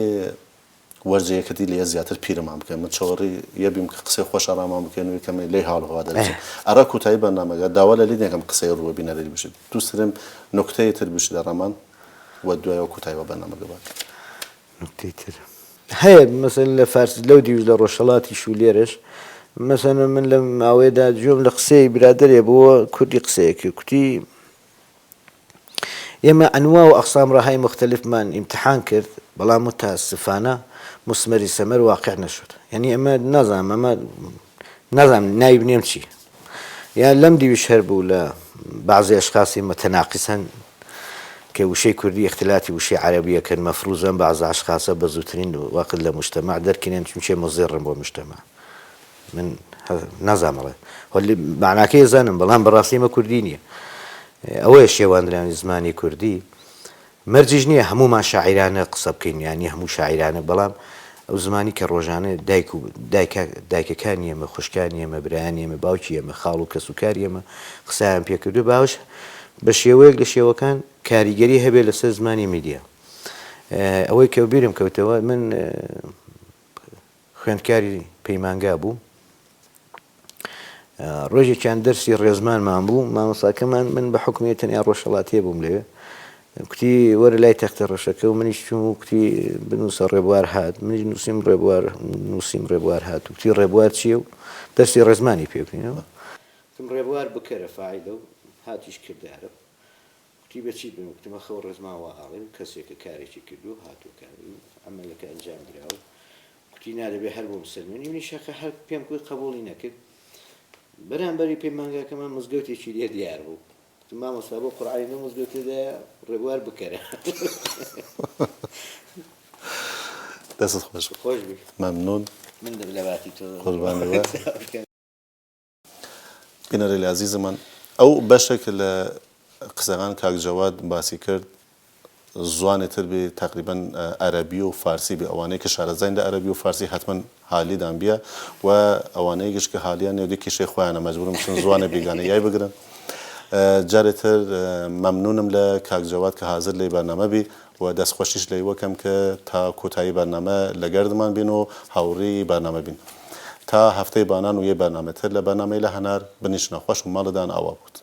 وەرجەیەکەتی لێ زیاتر پیرەمان بکەن من چۆڕی یەبیم کە قسەی خۆش ئارامان بکەن و کەمی لێ هاڵهوا دەبێت ئەرا کۆتایی بەنامەکە داوا لە لی نەکەم قسەی ڕووە بینەری بشێت دووسرم نکتەیە تر بشت لە ڕەمان وە دوایەوە کۆتاییوە بەنامەکە بات نکتەی تر هەیە مەسەن لە فارسی لەو دیوز لە ڕۆژهەڵاتی شولێرش مەسەن من لە ماوەیەدا جۆم لە قسەی برادرێ بۆ کوردی قسەیەکی کوتی ئێمە ئەنوا و ئەقسام ڕاهای مختلفمان ئیمتحان کرد بەڵام متاسفانە مسمەری سەمەر واقع نەشد یعنی ئەمە نازانم ناوی بنێم چی یان لەم دیویش هەر بوو لە بعضی ئەشخاصی متەناقیسەن کە وشەی کوردی اختلاتی وشەی عەرەبیەکەن مەفروزەن بعض ئەشخاصە بە زووترین وەقت لە مجتەمع دەرکەنێن چونچێ مضێڕن بۆ مجتەمع من نازانڵێ وەلی معناکەی زانم بەڵام بەڕاستی ئەمە کوردی نییە ئەوەیە شێواندرانی زمانی کوردی مەرجیش نییە هەمومان شاعیرانە قسە بکەین ینی هەموو شاعیرانە بەڵام ئەو زمانی کە ڕۆژانە دایکەکانی ئێمە خوشکانی ئێمە برایانی ئێمە باوکی ئێمە خاڵ و کەسوکاری ئێمە قسەیان پێکردو باوش بە شێوەیەک لە شێوەکان کاریگەری هەبێت لەسەر زمانی میدیا ئەوەی کە بیرم کەوتەوە من خوێندکاری پەیمانگا بوو ڕۆژێکیان دەرسی ڕێزمانمان بوو مامۆستاکەمان من بە حکومی تەنیا ڕۆژهەڵاتیە بووم لێوێ کوتی وەرە لای تەختە ڕەشەکە و منیش چوم و کوتی بنووسە ڕێبوار هات منیش نووسیم ڕێبوار هات و کوتی ڕێبوار چییە و دەرسی ڕێزمانی پێ بکەینەوە ڕێبوار بکەرە فاعیلە و هاتیش کردارە کوتی بەچی بم کوتمە خەو ڕێزماوە ئاڵێن کەسێکە کارێکی کردو هاتووکاری ئەمەلەکە ئەنجام درراوە کوتی نادەبێ هەر بۆ مسلمانی منی شەکە هەر پێم کوی قبولی نەکرد بەرامبەری پەیمانگاکەمان مزگەوتێکی لێ دیار بوو مامۆستا بۆ قورعانی لە مزگەوتێدا ڕێبوار بکەرە دەست خۆش بی مەمنون من دەبلەواتی تۆ قوربانەوە بینەرێ لە عەزیزمان ئەو بەشێک لە قسەکان کاک جەواد باسی کرد زوانێتر بێ تقریبان عەرەبی و فارسی بێ ئەوانەیە کە شارەزای لە عەرەبی و فارسی حتمما حالیدان بیە و ئەوانەیە گشت کە حالیان نێودی کیشەی خۆیانە مەجبورن بچن زوانە بیگانە یای بگرن جارێتر مەمنونم لە کاک جەواد کە حازر لێ بەرنامە بی و دەستخۆشیش لێی وەکەم کە تا کۆتایی بەرنامە لەگەردمان بین و هاوڕێی بەرنامە بین تا هەفتەی بانان و یە بەرنامەتر لە بەرنامەی لە هەنار بنیشنە خۆش و ماڵدان ئاوا بوت